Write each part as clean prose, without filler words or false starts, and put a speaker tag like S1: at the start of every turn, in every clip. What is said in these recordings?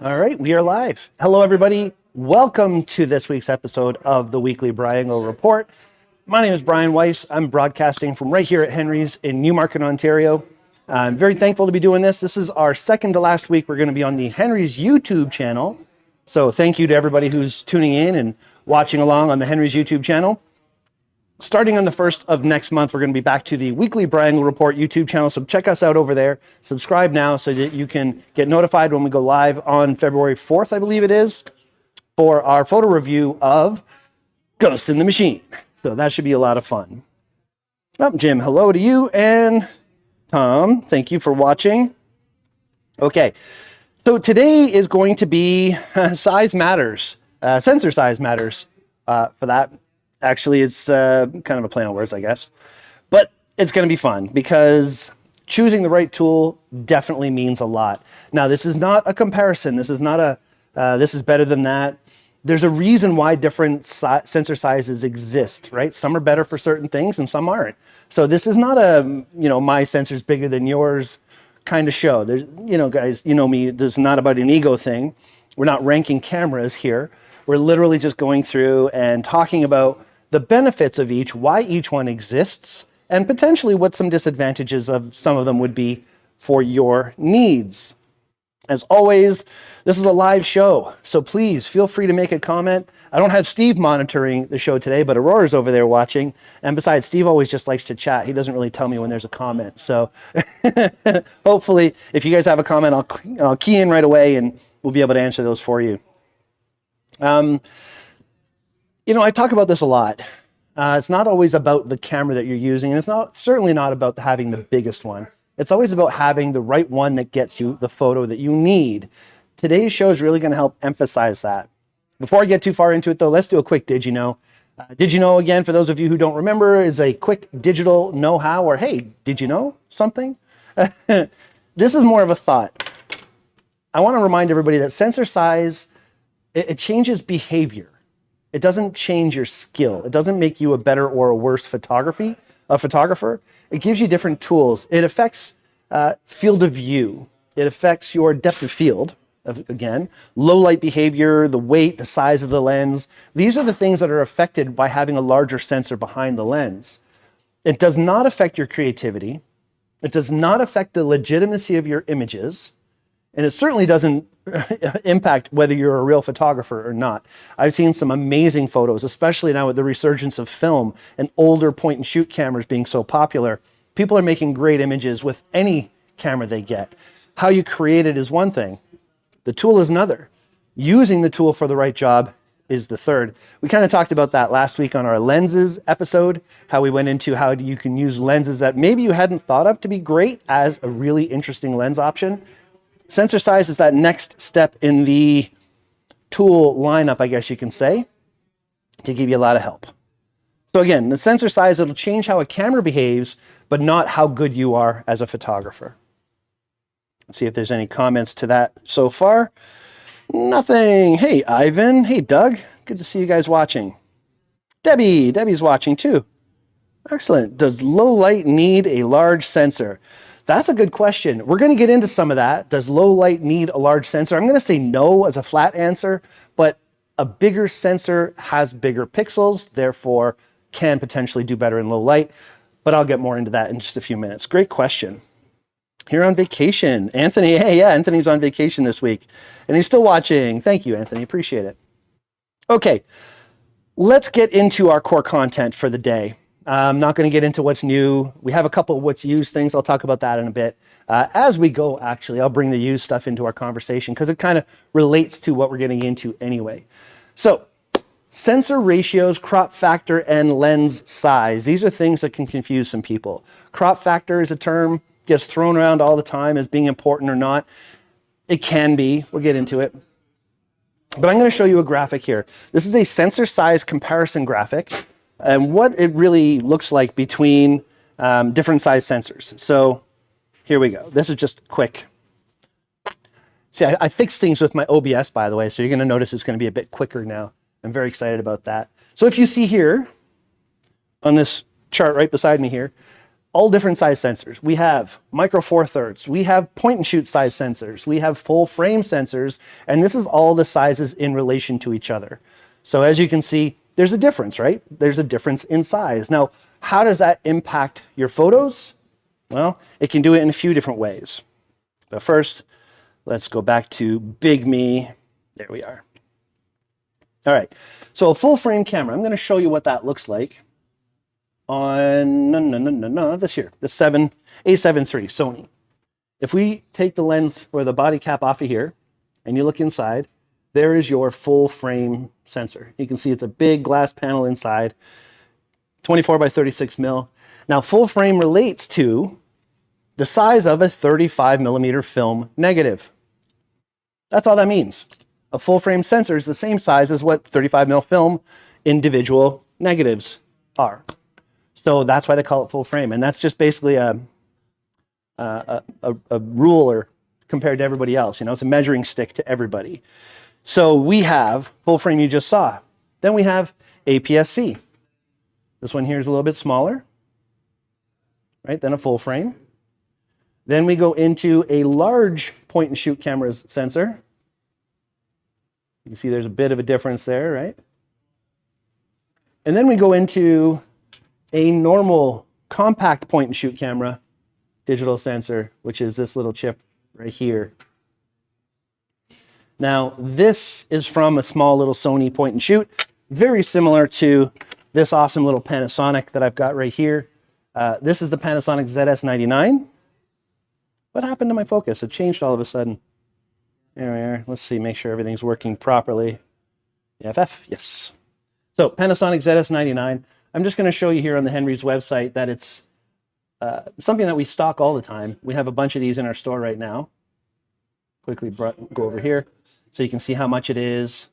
S1: All right, we are live. Hello, everybody. Welcome to this week's episode of the weekly BrYangle Report. My name is Brian Weiss. I'm broadcasting from right here at Henry's in Newmarket, Ontario. I'm very thankful to be doing this. This is our second to last week. We're going to be on the Henry's YouTube channel. So thank you to everybody who's tuning in and watching along on the Henry's YouTube channel. Starting on the 1st of next month, we're going to be back to the weekly BrYangle Report YouTube channel. So check us out over there. Subscribe now so that you can get notified when we go live on February 4th, I believe it is, for our photo review of Ghost in the Machine. So that should be a lot of fun. Oh, Jim, hello to you. And Tom, thank you for watching. Okay, so today is going to be size matters, sensor size matters for that. Actually, it's kind of a play on words, I guess. But it's going to be fun because choosing the right tool definitely means a lot. Now, this is not a comparison. This is not a, this is better than that. There's a reason why different sensor sizes exist, right? Some are better for certain things and some aren't. So this is not a, my sensor's bigger than yours kind of show. There's, guys, you know me, this is not about an ego thing. We're not ranking cameras here. We're literally just going through and talking about the benefits of each, why each one exists, and potentially what some disadvantages of some of them would be for your needs. As always, this is a live show, so please feel free to make a comment. I don't have Steve monitoring the show today, but Aurora's over there watching. And besides, Steve always just likes to chat. He doesn't really tell me when there's a comment. So hopefully, if you guys have a comment, I'll key in right away and we'll be able to answer those for you. I talk about this a lot. It's not always about the camera that you're using, and it's certainly not about having the biggest one. It's always about having the right one that gets you the photo that you need. Today's show is really going to help emphasize that. Before I get too far into it, though, let's do a quick Did You Know? Did You Know, again, for those of you who don't remember, is a quick digital know-how, or hey, did you know something? This is more of a thought. I want to remind everybody that sensor size, it changes behavior. It doesn't change your skill. It doesn't make you a better or a worse photographer. It gives you different tools. It affects field of view. It affects your depth of field, again, low light behavior, the weight, the size of the lens. These are the things that are affected by having a larger sensor behind the lens. It does not affect your creativity. It does not affect the legitimacy of your images. And it certainly doesn't impact whether you're a real photographer or not. I've seen some amazing photos, especially now with the resurgence of film and older point and shoot cameras being so popular. People are making great images with any camera they get. How you create it is one thing. The tool is another. Using the tool for the right job is the third. We kind of talked about that last week on our lenses episode, how we went into how you can use lenses that maybe you hadn't thought of to be great as a really interesting lens option. Sensor size is that next step in the tool lineup, I guess you can say, to give you a lot of help. So again, the sensor size, it'll change how a camera behaves, but not how good you are as a photographer. Let's see if there's any comments to that so far. Nothing. Hey, Ivan. Hey, Doug. Good to see you guys watching. Debbie's watching too. Excellent. Does low light need a large sensor? That's a good question. We're going to get into some of that. Does low light need a large sensor? I'm going to say no as a flat answer, but a bigger sensor has bigger pixels, therefore can potentially do better in low light. But I'll get more into that in just a few minutes. Great question. Here on vacation. Anthony, hey, yeah, Anthony's on vacation this week, and he's still watching. Thank you, Anthony. Appreciate it. Okay, let's get into our core content for the day. I'm not going to get into what's new. We have a couple of what's used things. I'll talk about that in a bit. As we go, actually, I'll bring the used stuff into our conversation because it kind of relates to what we're getting into anyway. So, sensor ratios, crop factor, and lens size. These are things that can confuse some people. Crop factor is a term, gets thrown around all the time as being important or not. It can be. We'll get into it. But I'm going to show you a graphic here. This is a sensor size comparison graphic and what it really looks like between different size sensors. So here we go. This is just quick. See, I fixed things with my OBS, by the way, so you're going to notice it's going to be a bit quicker now. I'm very excited about that. So if you see here on this chart right beside me here, all different size sensors. We have micro four thirds, we have point and shoot size sensors, we have full frame sensors, and this is all the sizes in relation to each other. So as you can see, there's a difference, right? There's a difference in size. Now, how does that impact your photos? Well, it can do it in a few different ways. But first, let's go back to Big Me. There we are. All right, so a full frame camera, I'm going to show you what that looks like on this here, the A7 III Sony. If we take the lens or the body cap off of here and you look inside, there is your full frame sensor. You can see it's a big glass panel inside, 24 by 36 mil. Now, full frame relates to the size of a 35 millimeter film negative. That's all that means. A full frame sensor is the same size as what 35 mil film individual negatives are. So that's why they call it full frame. And that's just basically a ruler compared to everybody else. You know, it's a measuring stick to everybody. So we have full frame you just saw. Then we have APS-C. This one here is a little bit smaller, right, than a full frame. Then we go into a large point and shoot cameras sensor. You see there's a bit of a difference there, right? And then we go into a normal compact point and shoot camera digital sensor, which is this little chip right here. Now, this is from a small little Sony point and shoot, very similar to this awesome little Panasonic that I've got right here. This is the Panasonic ZS-99. What happened to my focus? It changed all of a sudden. There we are. Let's see, make sure everything's working properly. FF, yes. So Panasonic ZS-99. I'm just going to show you here on the Henry's website that it's something that we stock all the time. We have a bunch of these in our store right now. Quickly go over here so you can see how much it is.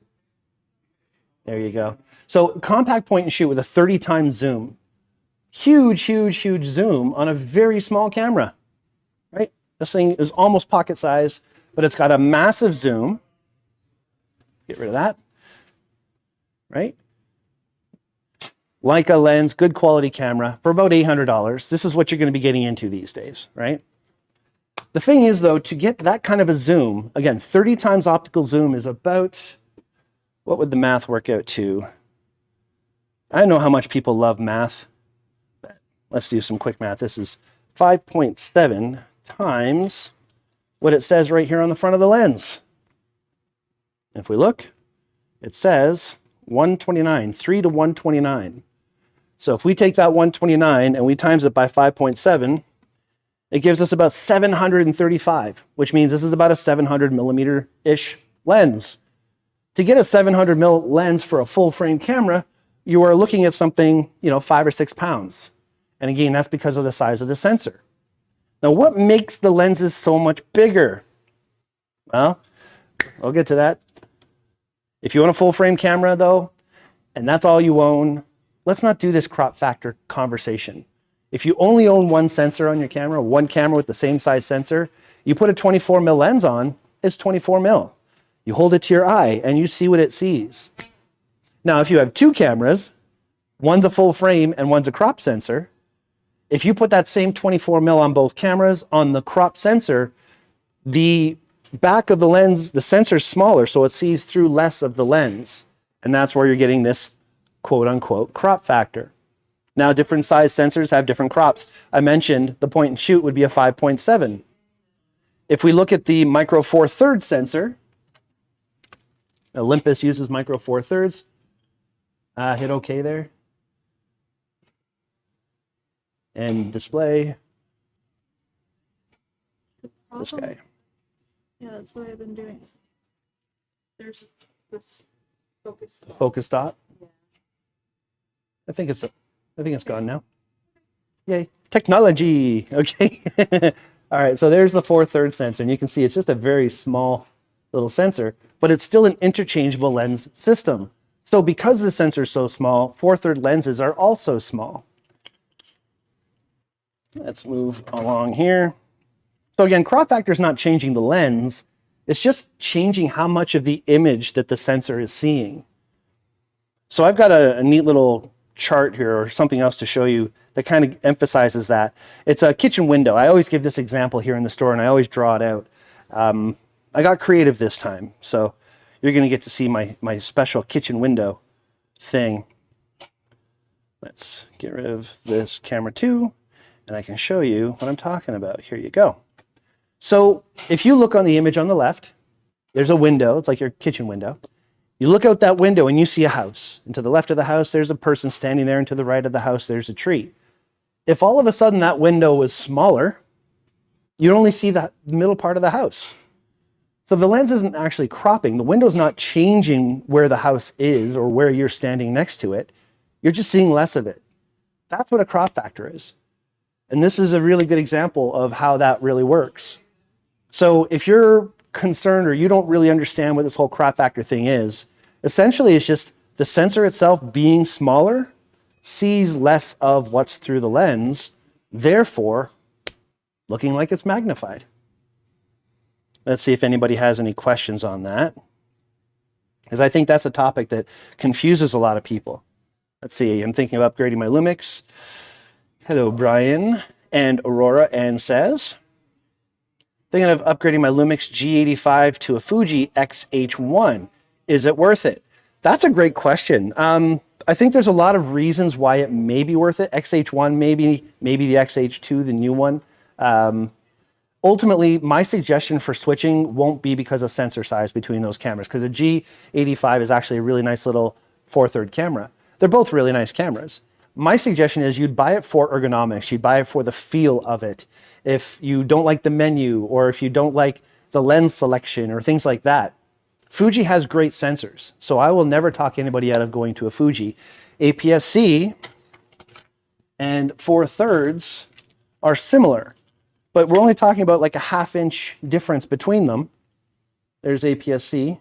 S1: There you go. So compact point and shoot with a 30 times zoom. Huge, huge, huge zoom on a very small camera, right? This thing is almost pocket size, but it's got a massive zoom. Get rid of that, right? Leica lens, good quality camera for about $800. This is what you're going to be getting into these days, right? The thing is, though, to get that kind of a zoom, again, 30 times optical zoom is about, what would the math work out to? I know how much people love math, but let's do some quick math. This is 5.7 times what it says right here on the front of the lens. If we look, it says 129, 3 to 129. So if we take that 129 and we times it by 5.7, it gives us about 735, which means this is about a 700 millimeter-ish lens. To get a 700 mil lens for a full frame camera, you are looking at something, 5 or 6 pounds. And again, that's because of the size of the sensor. Now, what makes the lenses so much bigger? Well, I'll get to that. If you want a full frame camera though, and that's all you own, let's not do this crop factor conversation. If you only own one sensor on your camera, one camera with the same size sensor, you put a 24 mil lens on, it's 24 mil. You hold it to your eye and you see what it sees. Now, if you have two cameras, one's a full frame and one's a crop sensor, if you put that same 24 mil on both cameras, on the crop sensor, the back of the lens, the sensor's smaller, so it sees through less of the lens. And that's where you're getting this quote unquote crop factor. Now, different size sensors have different crops. I mentioned the point and shoot would be a 5.7. If we look at the micro four thirds sensor, Olympus uses micro four thirds. Hit OK there. And display. This guy.
S2: Yeah, that's what I've been doing. There's this focus stop.
S1: Focus dot.
S2: Yeah.
S1: I think it's gone now. Yay. Technology. Okay. All right. So there's the 4/3 sensor, and you can see it's just a very small little sensor, but it's still an interchangeable lens system. So because the sensor is so small, 4/3 lenses are also small. Let's move along here. So again, crop factor is not changing the lens. It's just changing how much of the image that the sensor is seeing. So I've got a neat little chart here or something else to show you that kind of emphasizes that. It's a kitchen window. I always give this example here in the store, and I always draw it out. I got creative this time, so you're going to get to see my special kitchen window thing. Let's get rid of this camera too, and I can show you what I'm talking about. Here you go. So if you look on the image on the left, there's a window. It's like your kitchen window. You look out that window and you see a house. And to the left of the house, there's a person standing there, and to the right of the house, there's a tree. If all of a sudden that window was smaller, you'd only see the middle part of the house. So the lens isn't actually cropping. The window's not changing where the house is or where you're standing next to it. You're just seeing less of it. That's what a crop factor is. And this is a really good example of how that really works. So if you're concerned or you don't really understand what this whole crop factor thing is, essentially it's just the sensor itself being smaller sees less of what's through the lens, therefore looking like it's magnified. Let's see if anybody has any questions on that, because I think that's a topic that confuses a lot of people. Let's see, I'm thinking of upgrading my Lumix. Hello, Brian and Aurora and says, thinking of upgrading my Lumix G85 to a Fuji X-H1. Is it worth it? That's a great question. I think there's a lot of reasons why it may be worth it. X-H1, maybe the X-H2, the new one. Ultimately, my suggestion for switching won't be because of sensor size between those cameras, because the G85 is actually a really nice little 4/3 camera. They're both really nice cameras. My suggestion is you'd buy it for ergonomics. You'd buy it for the feel of it. If you don't like the menu, or if you don't like the lens selection or things like that, Fuji has great sensors. So I will never talk anybody out of going to a Fuji. APS-C and 4/3 are similar, but we're only talking about like a 1/2 inch difference between them. There's APS-C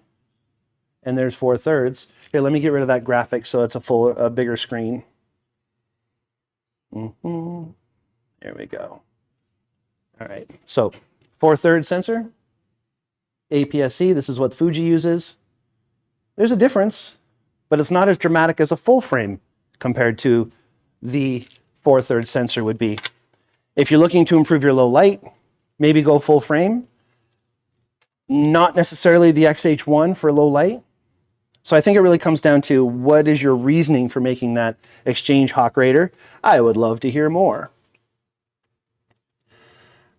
S1: and there's 4/3. Here, let me get rid of that graphic so it's a bigger screen. There we go. All right, so 4/3 sensor, APS-C, this is what Fuji uses. There's a difference, but it's not as dramatic as a full frame compared to the 4/3 sensor would be. If you're looking to improve your low light, maybe go full frame. Not necessarily the X-H1 for low light. So I think it really comes down to what is your reasoning for making that exchange, Hawk Raider? I would love to hear more.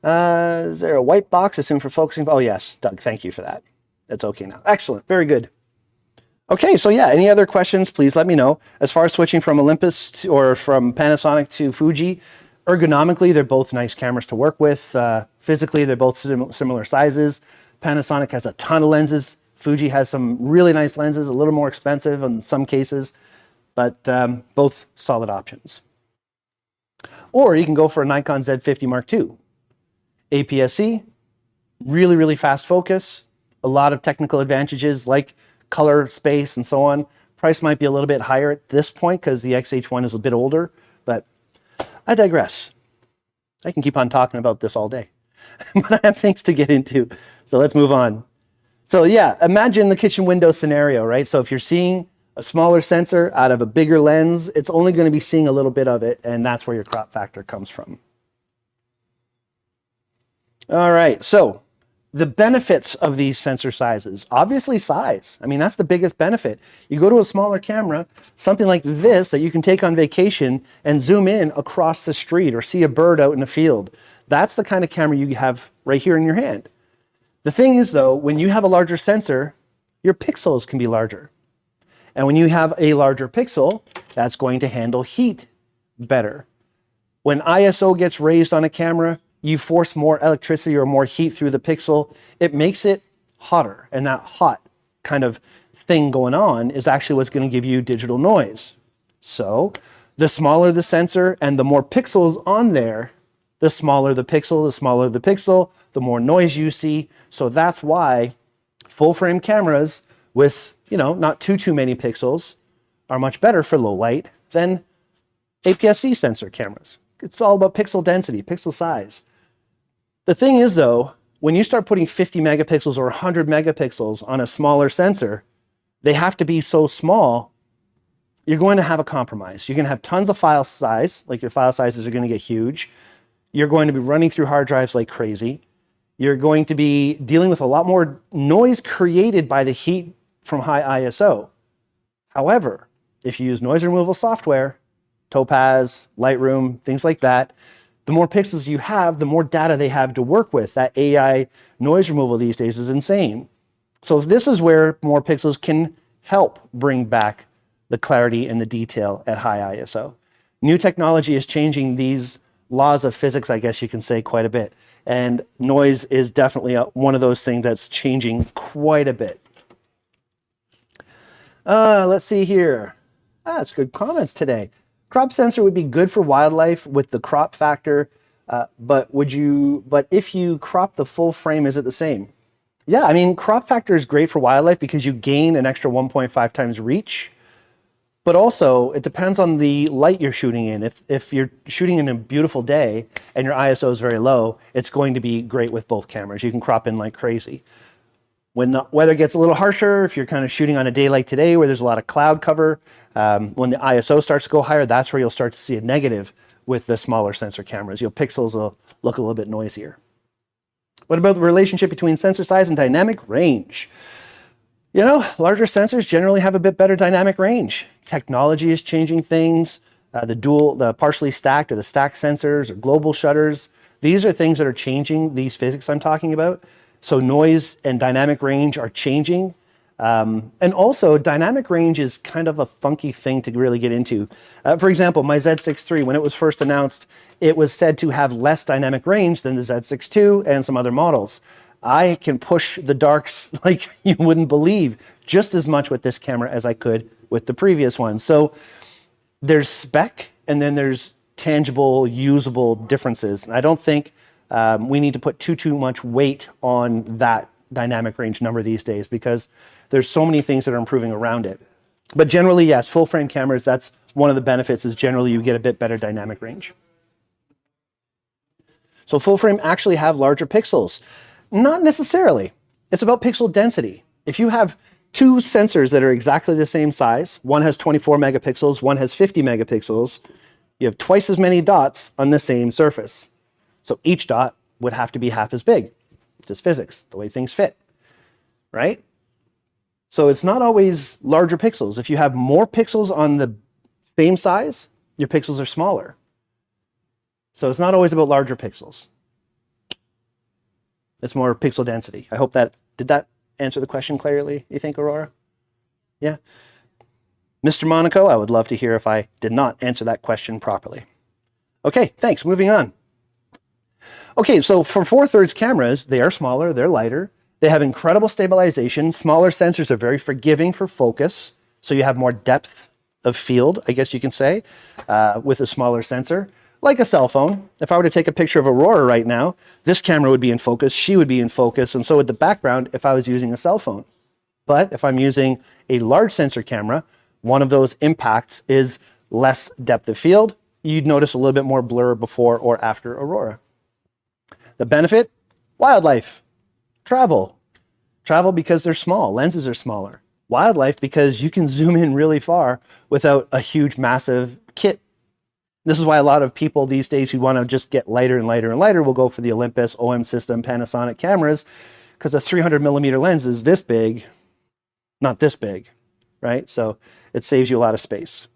S1: Is there a white box assumed for focusing? Oh yes, Doug, thank you for that. That's okay now. Excellent, very good. Okay, so yeah, any other questions, please let me know. As far as switching from Olympus or from Panasonic to Fuji, ergonomically, they're both nice cameras to work with. Physically, they're both similar sizes. Panasonic has a ton of lenses. Fuji has some really nice lenses, a little more expensive in some cases, but both solid options. Or you can go for a Nikon Z50 Mark II. APS-C, really, really fast focus, a lot of technical advantages like color space and so on. Price might be a little bit higher at this point because the X-H1 is a bit older, but I digress. I can keep on talking about this all day, but I have things to get into, so let's move on. So yeah, imagine the kitchen window scenario, right? So if you're seeing a smaller sensor out of a bigger lens, it's only going to be seeing a little bit of it, and that's where your crop factor comes from. All right, so the benefits of these sensor sizes, obviously size. I mean, that's the biggest benefit. You go to a smaller camera, something like this that you can take on vacation and zoom in across the street or see a bird out in the field. That's the kind of camera you have right here in your hand. The thing is though, when you have a larger sensor, your pixels can be larger. And when you have a larger pixel, that's going to handle heat better. When ISO gets raised on a camera, you force more electricity or more heat through the pixel, it makes it hotter. And that hot kind of thing going on is actually what's going to give you digital noise. So the smaller the sensor and the more pixels on there, the smaller the pixel, the more noise you see. So that's why full frame cameras with, not too many pixels are much better for low light than APS-C sensor cameras. It's all about pixel density, pixel size. The thing is though, when you start putting 50 megapixels or 100 megapixels on a smaller sensor, they have to be so small you're going to have a compromise. You're going to have tons of file size, like your file sizes are going to get huge. You're going to be running through hard drives like crazy. You're going to be dealing with a lot more noise created by the heat from high ISO. However, if you use noise removal software, Topaz, Lightroom, things like that, the more pixels you have, the more data they have to work with. That AI noise removal these days is insane. So this is where more pixels can help bring back the clarity and the detail at high ISO. New technology is changing these laws of physics, I guess you can say, quite a bit. And noise is definitely one of those things that's changing quite a bit. Let's see here. That's good comments today. Crop sensor would be good for wildlife with the crop factor, but if you crop the full frame, is it the same? Yeah, I mean, crop factor is great for wildlife because you gain an extra 1.5 times reach, but also it depends on the light you're shooting in. If you're shooting in a beautiful day and your ISO is very low, it's going to be great with both cameras. You can crop in like crazy. When the weather gets a little harsher, if you're kind of shooting on a day like today where there's a lot of cloud cover, when the ISO starts to go higher, that's where you'll start to see a negative with the smaller sensor cameras. Your pixels will look a little bit noisier. What about the relationship between sensor size and dynamic range? You know, larger sensors generally have a bit better dynamic range. Technology is changing things. The partially stacked or the stacked sensors or global shutters, these are things that are changing these physics I'm talking about. So noise and dynamic range are changing. And also dynamic range is kind of a funky thing to really get into. For example, my Z6 III, when it was first announced, it was said to have less dynamic range than the Z6 II and some other models. I can push the darks like you wouldn't believe just as much with this camera as I could with the previous one. So there's spec and then there's tangible, usable differences. And I don't think we need to put too much weight on that dynamic range number these days because there's so many things that are improving around it. But generally, yes, full frame cameras, that's one of the benefits is generally you get a bit better dynamic range. So full frame actually have larger pixels. Not necessarily. It's about pixel density. If you have two sensors that are exactly the same size, one has 24 megapixels, one has 50 megapixels, you have twice as many dots on the same surface. So each dot would have to be half as big. Just physics, the way things fit, right? So it's not always larger pixels. If you have more pixels on the same size, your pixels are smaller. So it's not always about larger pixels. It's more pixel density. I hope did that answer the question clearly, you think, Aurora? Yeah? Mr. Monaco, I would love to hear if I did not answer that question properly. Okay, thanks, moving on. Okay, so for 4/3 cameras, they are smaller, they're lighter, they have incredible stabilization. Smaller sensors are very forgiving for focus, so you have more depth of field, I guess you can say, with a smaller sensor. Like a cell phone. If I were to take a picture of Aurora right now, this camera would be in focus, she would be in focus, and so would the background if I was using a cell phone. But if I'm using a large sensor camera, one of those impacts is less depth of field. You'd notice a little bit more blur before or after Aurora. The benefit? Wildlife. Travel. Travel because they're small, lenses are smaller. Wildlife because you can zoom in really far without a huge, massive kit. This is why a lot of people these days who want to just get lighter and lighter and lighter will go for the Olympus, OM System, Panasonic cameras, because a 300 millimeter lens is this big, not this big, right? So it saves you a lot of space.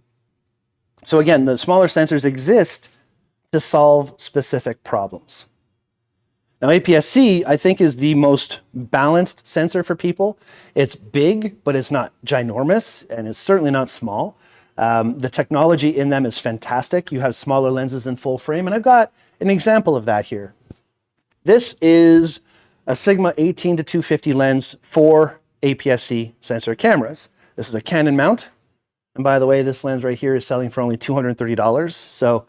S1: So again, the smaller sensors exist to solve specific problems. Now, APS-C, I think, is the most balanced sensor for people. It's big, but it's not ginormous, and it's certainly not small. The technology in them is fantastic. You have smaller lenses in full frame, and I've got an example of that here. This is a Sigma 18-250 lens for APS-C sensor cameras. This is a Canon mount, and by the way, this lens right here is selling for only $230. So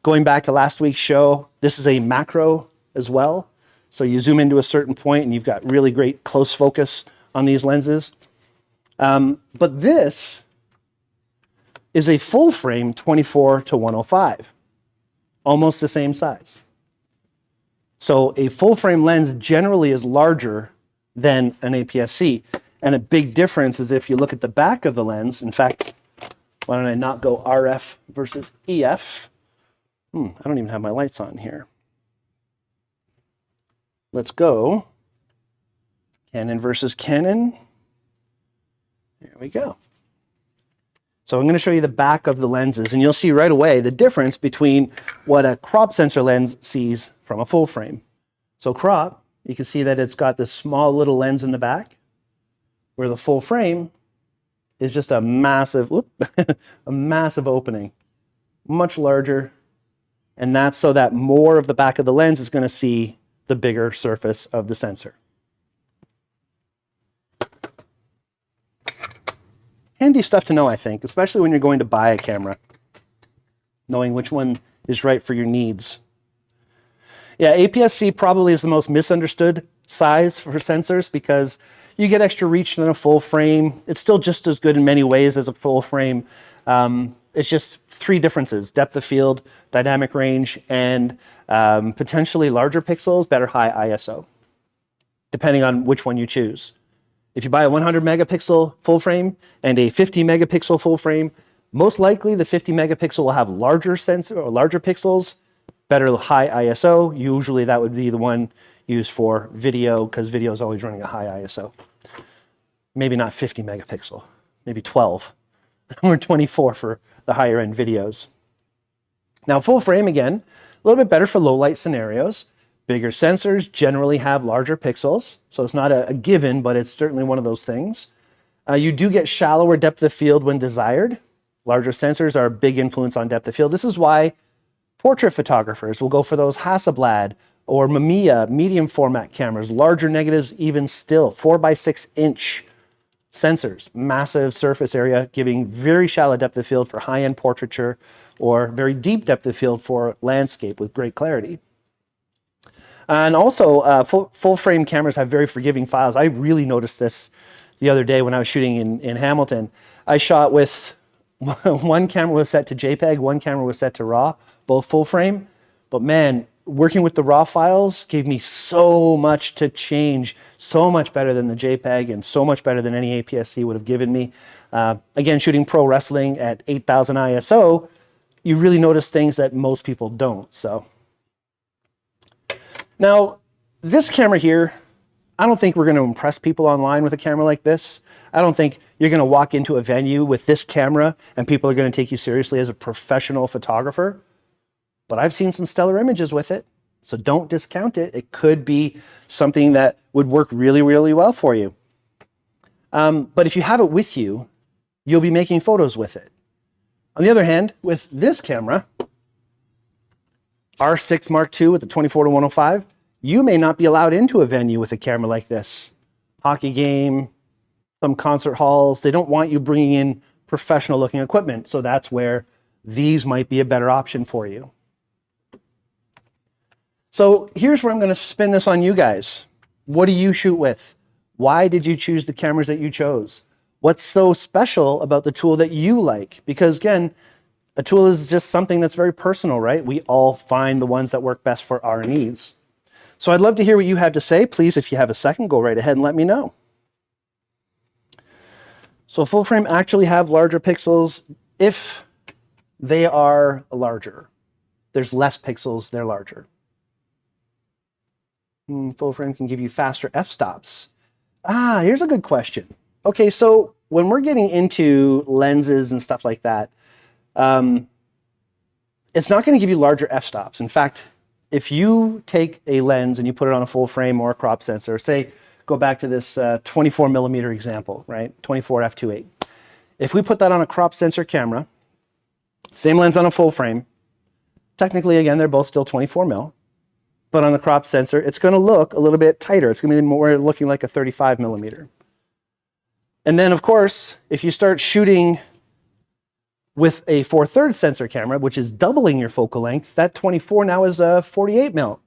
S1: going back to last week's show, this is a macro as well. So you zoom into a certain point and you've got really great close focus on these lenses. But this is a full frame 24-105, almost the same size. So a full frame lens generally is larger than an APS-C. And a big difference is if you look at the back of the lens, in fact, Why don't I not go RF versus EF? I don't even have my lights on here. Let's go Canon versus Canon. There we go. So I'm going to show you the back of the lenses, and you'll see right away the difference between what a crop sensor lens sees from a full frame. So crop, you can see that it's got this small little lens in the back, where the full frame is just a massive, a massive opening, much larger. And that's so that more of the back of the lens is going to see the bigger surface of the sensor. Handy stuff to know, I think, especially when you're going to buy a camera, knowing which one is right for your needs. Yeah, APS-C probably is the most misunderstood size for sensors because you get extra reach than a full frame. It's still just as good in many ways as a full frame. It's just three differences: depth of field, dynamic range, and potentially larger pixels, better high ISO, depending on which one you choose. If you buy a 100 megapixel full frame and a 50 megapixel full frame, most likely the 50 megapixel will have larger sensor or larger pixels, better high ISO. Usually that would be the one used for video because video is always running a high ISO. Maybe not 50 megapixel, maybe 12 or 24 for the higher end videos. Now full frame, again, a little bit better for low light scenarios. Bigger sensors generally have larger pixels, so it's not a given, but it's certainly one of those things. You do get shallower depth of field when desired. Larger sensors are a big influence on depth of field. This is why portrait photographers will go for those Hasselblad or Mamiya medium format cameras, larger negatives even still, 4x6 inch sensors, massive surface area, giving very shallow depth of field for high-end portraiture or very deep depth of field for landscape with great clarity. And also, full frame cameras have very forgiving files. I really noticed this the other day when I was shooting in Hamilton. I shot with one camera was set to JPEG, one camera was set to RAW, both full frame. But man, working with the RAW files gave me so much to change, so much better than the JPEG and so much better than any APS-C would have given me. Again, shooting pro wrestling at 8,000 ISO, you really notice things that most people don't. So. Now, this camera here, I don't think we're going to impress people online with a camera like this. I don't think you're going to walk into a venue with this camera and people are going to take you seriously as a professional photographer. But I've seen some stellar images with it, so don't discount it. It could be something that would work really, really well for you. But if you have it with you, you'll be making photos with it. On the other hand, with this camera, R6 Mark II with the 24-105, you may not be allowed into a venue with a camera like this. Hockey game, some concert halls, they don't want you bringing in professional looking equipment. So that's where these might be a better option for you. So here's where I'm going to spin this on you guys. What do you shoot with? Why did you choose the cameras that you chose? What's so special about the tool that you like? Because again, a tool is just something that's very personal, right? We all find the ones that work best for our needs. So I'd love to hear what you have to say. Please, if you have a second, go right ahead and let me know. So full frame actually have larger pixels if they are larger. There's less pixels, they're larger. Full frame can give you faster f-stops. Here's a good question. Okay, so when we're getting into lenses and stuff like that, it's not going to give you larger f-stops. In fact, if you take a lens and you put it on a full frame or a crop sensor, say, go back to this 24 millimeter example, right? 24 f2.8. If we put that on a crop sensor camera, same lens on a full frame, technically, again, they're both still 24 mil, but on the crop sensor, it's going to look a little bit tighter. It's going to be more looking like a 35 millimeter. And then, of course, if you start shooting with a 4/3 sensor camera, which is doubling your focal length, that 24 now is a 48 mil.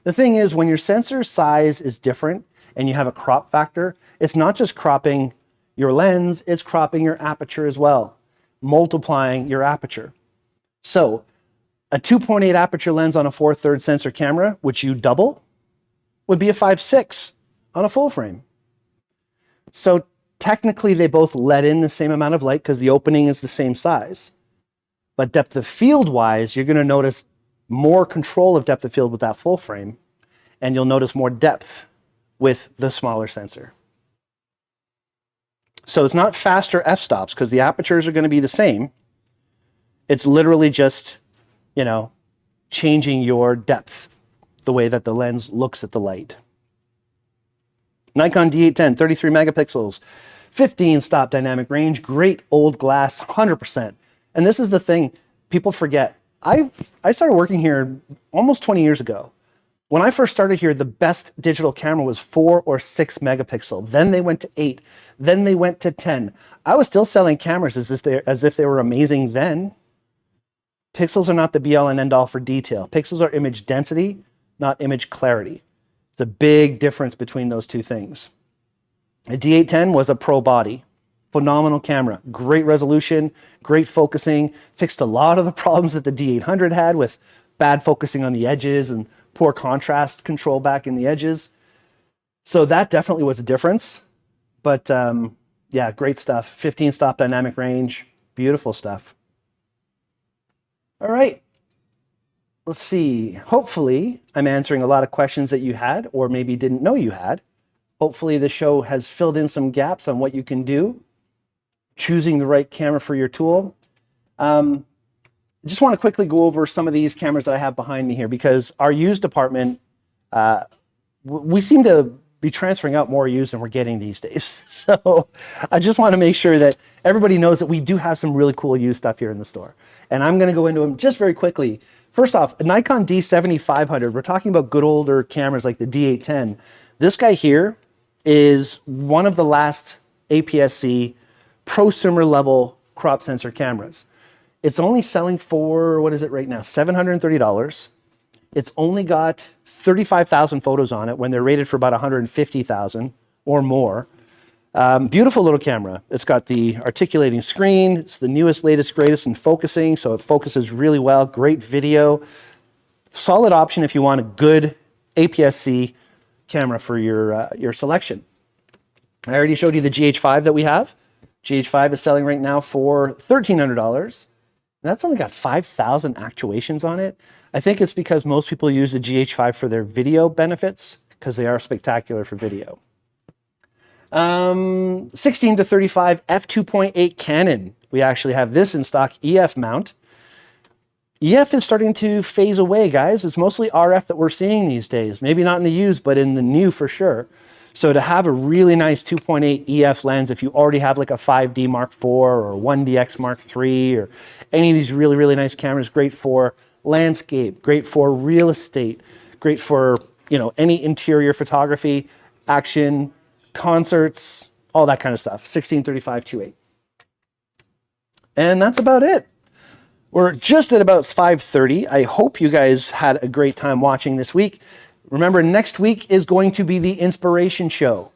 S1: The thing is, when your sensor size is different and you have a crop factor, it's not just cropping your lens, it's cropping your aperture as well, multiplying your aperture. So a 2.8 aperture lens on a 4/3 sensor camera, which you double, would be a 5/6 on a full frame. So Technically, they both let in the same amount of light because the opening is the same size. But depth of field wise, you're going to notice more control of depth of field with that full frame, and you'll notice more depth with the smaller sensor. So it's not faster f-stops because the apertures are going to be the same. It's literally just, you know, changing your depth, the way that the lens looks at the light. Nikon D810, 33 megapixels, 15 stop dynamic range, great old glass, 100%. And this is the thing people forget. I started working here almost 20 years ago. When I first started here, the best digital camera was 4 or 6 megapixel. Then they went to 8. Then they went to 10. I was still selling cameras as if they were amazing then. Pixels are not the be all and end all for detail. Pixels are image density, not image clarity. It's a big difference between those two things. A D810 was a pro body. Phenomenal camera, great resolution, great focusing, fixed a lot of the problems that the D800 had with bad focusing on the edges and poor contrast control back in the edges. So that definitely was a difference. But yeah, great stuff. 15 stop dynamic range, beautiful stuff. All right, let's see. Hopefully I'm answering a lot of questions that you had or maybe didn't know you had. Hopefully the show has filled in some gaps on what you can do, choosing the right camera for your tool. I just want to quickly go over some of these cameras that I have behind me here because our used department, we seem to be transferring out more used than we're getting these days. So I just want to make sure that everybody knows that we do have some really cool used stuff here in the store. And I'm going to go into them just very quickly. First off, a Nikon D7500. We're talking about good older cameras like the D810. This guy here is one of the last APS-C prosumer level crop sensor cameras. It's only selling for, what is it right now? $730. It's only got 35,000 photos on it when they're rated for about 150,000 or more. Beautiful little camera. It's got the articulating screen. It's the newest, latest, greatest in focusing, so it focuses really well. Great video. Solid option if you want a good APS-C camera for your selection. I already showed you the GH5 that we have. GH5 is selling right now for $1,300. That's only got 5,000 actuations on it. I think it's because most people use the GH5 for their video benefits because they are spectacular for video. 16 to 35 f2.8 Canon. We actually have this in stock EF mount. EF is starting to phase away, guys. It's mostly RF that we're seeing these days. Maybe not in the used, but in the new for sure. So to have a really nice 2.8 EF lens, if you already have like a 5D Mark IV or 1DX Mark III or any of these really, really nice cameras, great for landscape, great for real estate, great for, you know, any interior photography, action, concerts, all that kind of stuff. 16-35-2.8. And that's about it. We're just at about 5:30. I hope you guys had a great time watching this week. Remember, next week is going to be the inspiration show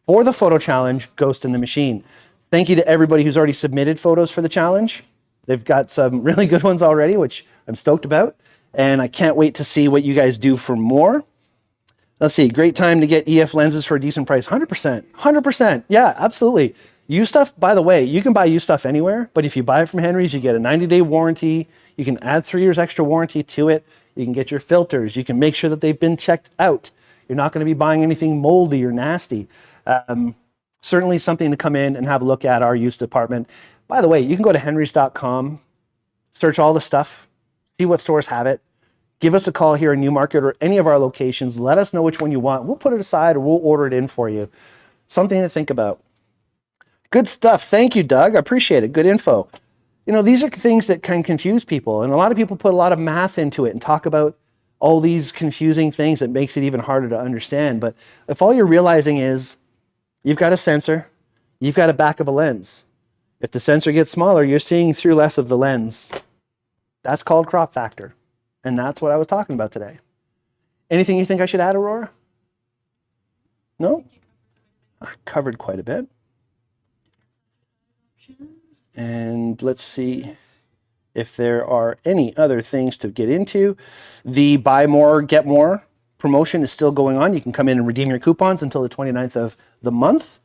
S1: for the photo challenge, Ghost in the Machine. Thank you to everybody who's already submitted photos for the challenge. They've got some really good ones already, which I'm stoked about. And I can't wait to see what you guys do for more. Let's see, great time to get EF lenses for a decent price. 100%, 100%. Yeah, absolutely. Used stuff, by the way, you can buy used stuff anywhere, but if you buy it from Henry's, you get a 90-day warranty. You can add 3 years extra warranty to it. You can get your filters. You can make sure that they've been checked out. You're not going to be buying anything moldy or nasty. Certainly something to come in and have a look at our used department. By the way, you can go to henrys.com, search all the stuff, see what stores have it. Give us a call here in Newmarket or any of our locations. Let us know which one you want. We'll put it aside or we'll order it in for you. Something to think about. Good stuff. Thank you, Doug. I appreciate it. Good info. You know, these are things that can confuse people. And a lot of people put a lot of math into it and talk about all these confusing things that makes it even harder to understand. But if all you're realizing is you've got a sensor, you've got a back of a lens. If the sensor gets smaller, you're seeing through less of the lens. That's called crop factor. And that's what I was talking about today. Anything you think I should add, Aurora? No? I covered quite a bit. And let's see if there are any other things to get into. The buy more, get more promotion is still going on. You can come in and redeem your coupons until the 29th of the month.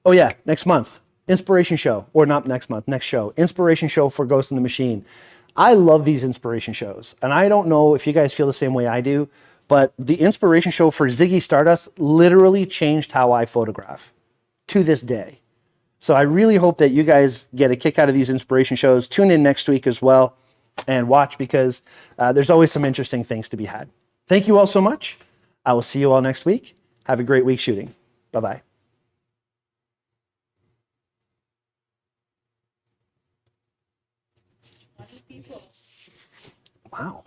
S1: Oh yeah, next month, inspiration show, or not next month, next show, inspiration show for Ghost in the Machine. I love these inspiration shows, and I don't know if you guys feel the same way I do, but the inspiration show for Ziggy Stardust literally changed how I photograph to this day. So I really hope that you guys get a kick out of these inspiration shows. Tune in next week as well and watch, because there's always some interesting things to be had. Thank you all so much. I will see you all next week. Have a great week shooting. Bye-bye. Wow.